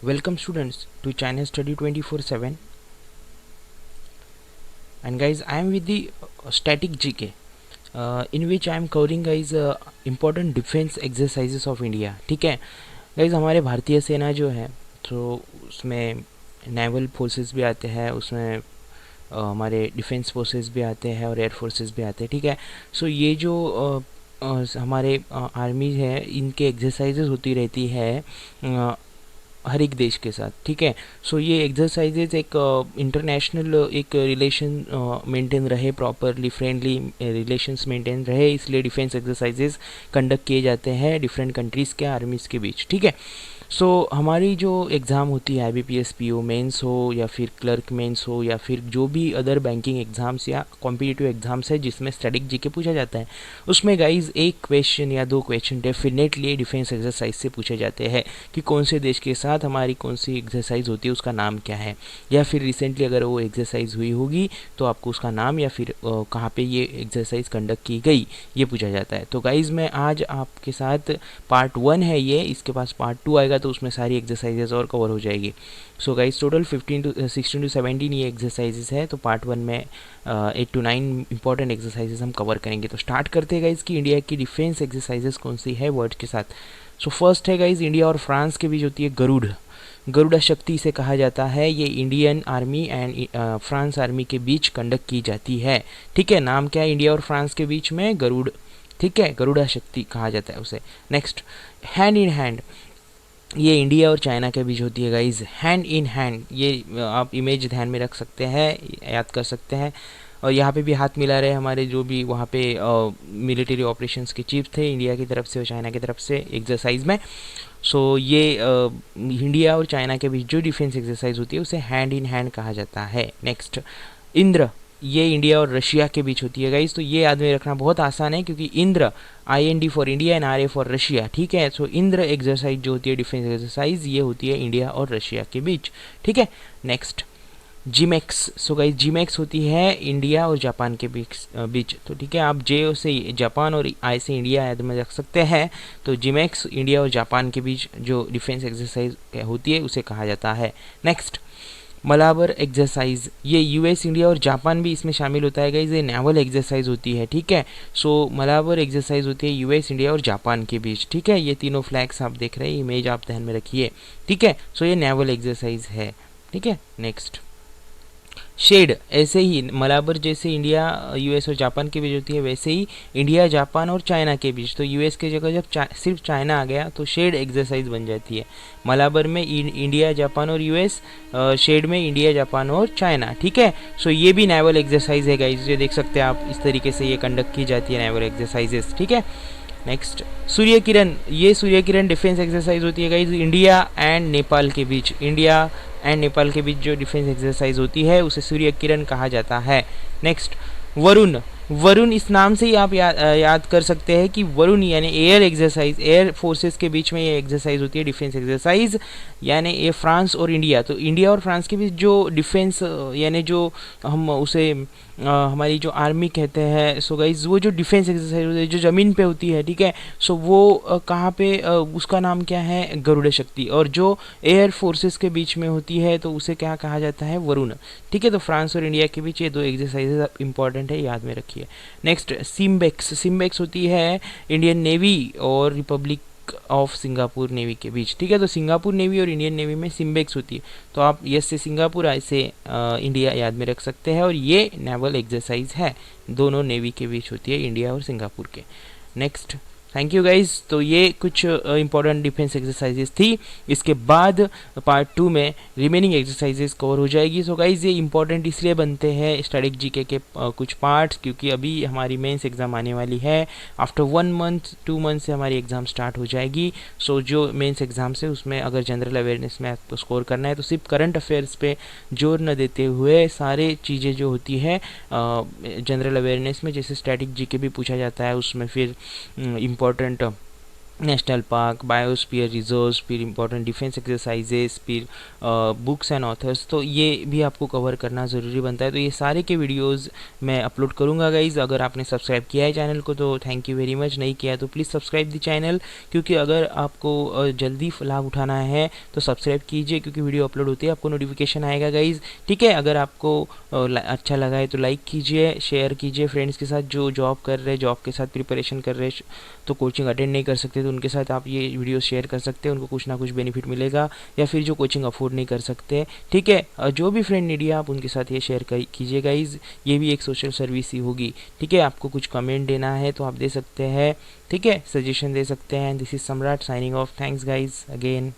Welcome students to China Study 24/7, and guys I am with the static GK in which I am covering guys important defense exercises of India. ठीक है guys, हमारे भारतीय सेना जो है तो उसमें नेवल फोर्सेस भी आते हैं, उसमें हमारे डिफेंस फोर्सेस भी आते हैं और एयर फोर्सेस भी आते हैं. ठीक है, सो ये जो हमारे आर्मी है इनके एक्सरसाइजेज होती रहती है हर एक देश के साथ. ठीक है, सो ये एक्सरसाइजेज एक इंटरनेशनल एक रिलेशन मेंटेन रहे, प्रॉपरली फ्रेंडली रिलेशंस मेंटेन रहे, इसलिए डिफेंस एक्सरसाइजेज कंडक्ट किए जाते हैं डिफरेंट कंट्रीज़ के आर्मीज़ के बीच. ठीक है, सो हमारी जो एग्ज़ाम होती है IBPS PO मेंस हो या फिर क्लर्क मेंस हो या फिर जो भी अदर बैंकिंग एग्ज़ाम्स या कॉम्पिटिटिव एग्ज़ाम्स है जिसमें स्टैटिक जीके पूछा जाता है, उसमें गाइज एक क्वेश्चन या दो क्वेश्चन डेफिनेटली डिफेंस एक्सरसाइज से पूछे जाते हैं कि कौन से देश के साथ हमारी कौन सी एक्सरसाइज होती है, उसका नाम क्या है, या फिर रिसेंटली अगर वो एक्सरसाइज हुई होगी तो आपको उसका नाम या फिर कहाँ पे ये एक्सरसाइज कंडक्ट की गई ये पूछा जाता है. तो गाइज मैं आज आपके साथ पार्ट 1 है ये, इसके पास पार्ट 2 आएगा तो उसमें सारी एक्सरसाइजेज और कवर हो जाएगी. सो गाइज टोटल 16 to 17 ये एक्सरसाइजेज है, तो पार्ट 1 में 8 to 9 इंपॉर्टेंट एक्सरसाइजेज हम कवर करेंगे. तो स्टार्ट करते हैं गाइज कि इंडिया की डिफेंस एक्सरसाइजेज कौन सी है वर्ड के साथ. सो फर्स्ट है गाइज इंडिया और फ्रांस के बीच होती है गरुड़ा शक्ति से कहा जाता है. ये Indian army and France army के बीच कंडक्ट की जाती है. ठीक है, नाम क्या है इंडिया और फ्रांस के बीच में? गरुड़. ठीक है, गरुड़ा शक्ति कहा जाता है उसे. नेक्स्ट, हैंड इन हैंड, ये इंडिया और चाइना के बीच होती है गाइज. हैंड इन हैंड, ये आप इमेज ध्यान में रख सकते हैं, याद कर सकते हैं. और यहाँ पे भी हाथ मिला रहे हमारे जो भी वहाँ पे मिलिट्री ऑपरेशंस के चीफ थे इंडिया की तरफ से और चाइना की तरफ से एक्सरसाइज में. सो ये इंडिया और चाइना के बीच जो डिफेंस एक्सरसाइज होती है उसे हैंड इन हैंड कहा जाता है. नेक्स्ट, इंद्र, ये इंडिया और रशिया के बीच होती है गाइज. तो ये याद में रखना बहुत आसान है क्योंकि Indra IND for India and RA for Russia. ठीक है, सो इंद्र एक्सरसाइज जो होती है डिफेंस एक्सरसाइज ये होती है इंडिया और रशिया के बीच. ठीक है, next Gmax. So guys Gmax होती है इंडिया और जापान के बीच. तो ठीक है, आप जे से जापान और I से इंडिया याद में रख सकते हैं. तो जीमैक्स इंडिया और जापान के बीच जो डिफेंस एक्सरसाइज होती है उसे कहा जाता है. नेक्स्ट, मलाबर एक्सरसाइज, ये US इंडिया और जापान भी इसमें शामिल होता है गाइज. ये नेवल एक्सरसाइज होती है. ठीक है, सो मलाबर एक्सरसाइज होती है US इंडिया और जापान के बीच. ठीक है, ये तीनों फ्लैग्स आप देख रहे हैं, इमेज आप ध्यान में रखिए. ठीक है, सो ये नेवल एक्सरसाइज है. ठीक है, नेक्स्ट, शेड, ऐसे ही मलाबर जैसे इंडिया US और जापान के बीच होती है वैसे ही इंडिया जापान और चाइना के बीच. तो US की जगह जब सिर्फ चाइना आ गया तो शेड एक्सरसाइज बन जाती है. मलाबर में इंडिया जापान और US, शेड में इंडिया जापान और चाइना. ठीक है, सो ये भी नेवल एक्सरसाइज है गाइज, ये देख सकते हैं आप, इस तरीके से ये कंडक्ट की जाती है नेवल एक्सरसाइजेस. ठीक है, नेक्स्ट, सूर्य किरण, ये सूर्य किरण डिफेंस एक्सरसाइज होती है गाइज इंडिया एंड नेपाल के बीच. इंडिया एंड नेपाल के बीच जो डिफेंस एक्सरसाइज होती है उसे सूर्य किरण कहा जाता है. नेक्स्ट, वरुण. वरुण इस नाम से ही आप याद कर सकते हैं कि वरुण यानी एयर एक्सरसाइज, एयर फोर्सेस के बीच में ये एक्सरसाइज होती है डिफेंस एक्सरसाइज. यानी ये फ्रांस और इंडिया, तो इंडिया और फ्रांस के बीच जो डिफेंस यानी जो हम उसे हमारी जो आर्मी कहते हैं, सो गाइज वो जो डिफेंस एक्सरसाइज होती है जो ज़मीन पे होती है. ठीक है, सो वो कहाँ पे उसका नाम क्या है? गरुड़ शक्ति. और जो एयर फोर्सेस के बीच में होती है तो उसे क्या कहा जाता है? वरुण. ठीक है, तो फ्रांस और इंडिया के बीच ये दो एक्सरसाइजेज इंपॉर्टेंट है, याद में रखिए. Next, SIMBEX. सिम्बेक्स होती है इंडियन नेवी और रिपब्लिक ऑफ सिंगापुर नेवी के बीच. ठीक है, तो सिंगापुर नेवी और इंडियन नेवी में सिम्बेक्स होती है. तो आप यस से सिंगापुर, आई से इंडिया याद में रख सकते हैं. और ये नेवल एक्सरसाइज है, दोनों नेवी के बीच होती है, इंडिया और सिंगापुर के. Next, thank you guys. तो ये कुछ इंपॉर्टेंट डिफेंस एक्सरसाइजेस थी. इसके बाद पार्ट 2 में रिमेनिंग एक्सरसाइजेस कवर हो जाएगी. सो गाइज ये इंपॉर्टेंट इसलिए बनते हैं स्टैटिक जीके के कुछ पार्ट्स क्योंकि अभी हमारी मेंस एग्ज़ाम आने वाली है. आफ्टर 1 month 2 month से हमारी एग्ज़ाम स्टार्ट हो जाएगी. सो जो मेंस एग्ज़ाम से उसमें अगर जनरल अवेयरनेस में आपको स्कोर करना है तो सिर्फ करंट अफेयर्स पे जोर न देते हुए सारे चीज़ें जो होती है जनरल अवेयरनेस में, जैसे स्टैटिक जीके भी पूछा जाता है उसमें, फिर important national park, biosphere reserves, फिर इंपॉर्टेंट डिफेंस एक्सरसाइजेस, फिर बुक्स एंड ऑथर्स, तो ये भी आपको कवर करना ज़रूरी बनता है। तो ये सारे के वीडियोस मैं अपलोड करूँगा गाइज़। अगर आपने सब्सक्राइब किया है चैनल को तो थैंक यू वेरी मच, नहीं किया तो प्लीज़ सब्सक्राइब द चैनल, क्योंकि अगर आपको जल्दी लाभ उठाना है तो सब्सक्राइब कीजिए, क्योंकि वीडियो अपलोड होती है आपको नोटिफिकेशन आएगा गाइज़। ठीक है, अगर आपको अच्छा लगा है तो लाइक कीजिए, शेयर कीजिए फ्रेंड्स के साथ जो जॉब कर रहे हैं, जॉब के साथ प्रिपरेशन कर रहे हैं, तो कोचिंग अटेंड नहीं कर सकते, तो उनके साथ आप ये वीडियो शेयर कर सकते हैं, उनको कुछ ना कुछ बेनिफिट मिलेगा। या फिर जो कोचिंग अफोर्ड नहीं कर सकते, ठीक है, जो भी फ्रेंड नीडी है आप उनके साथ ये शेयर कीजिए गाइज, ये भी एक सोशल सर्विस ही होगी। ठीक है, आपको कुछ कमेंट देना है तो आप दे सकते हैं, ठीक है, सजेशन दे सकते हैं। दिस इज सम्राट signing off, thanks guys again.